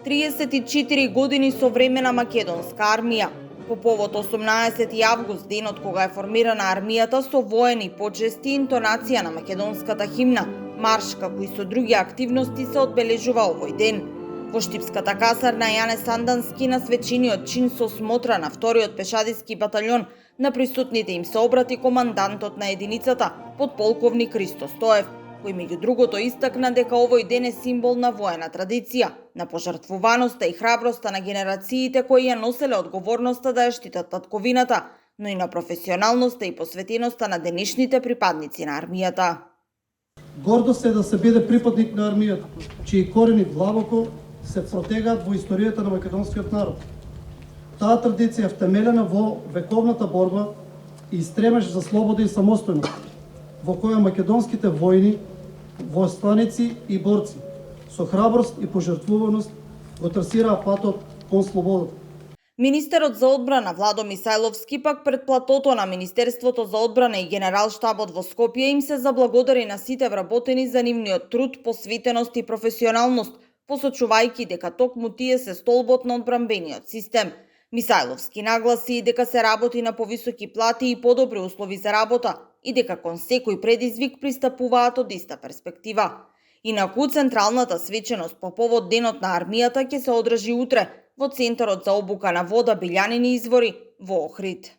34 години со времена македонска армија. По повод 18 август, денот кога е формирана армијата, со воени почести и интонација на македонската химна, марш како и со други активности се одбележува овој ден. Во Штипската касарна Јане Сандански на свечениот чин со смотра на вториот пешадиски батальон, на присутните им се обрати командантот на единицата, подполковник Христо Стоев, кој меѓу другото истакна дека овој ден е символ на воена традиција, на пожртвуваноста и храброста на генерациите кои ја носеле одговорноста да ја штитат татковината, но и на професионалноста и посветеноста на денешните припадници на армијата. Гордост е да се биде припадник на армијата, чии корени длабоко се протегаат во историјата на македонскиот народ. Таа традиција е втемелена во вековната борба и стремеж за слобода и самостојност, во која македонските војни, војственици и борци со храброст и пожртвуваност го трасираа патот кон слободата. Министерот за одбрана Владо Мисајловски пак пред платото на Министерството за одбрана и Генералштабот во Скопје им се заблагодари на сите вработени за нивниот труд, посветеност и професионалност, посочувајќи дека токму тие се столбот на одбранбениот систем. Мисајловски нагласи дека се работи на повисоки плати и подобри услови за работа и дека кон секој предизвик пристапуваат од иста перспектива. Инаку централната свеченост по повод денот на армијата ќе се одржи утре во Центарот за обука на вода Билјанини извори во Охрид.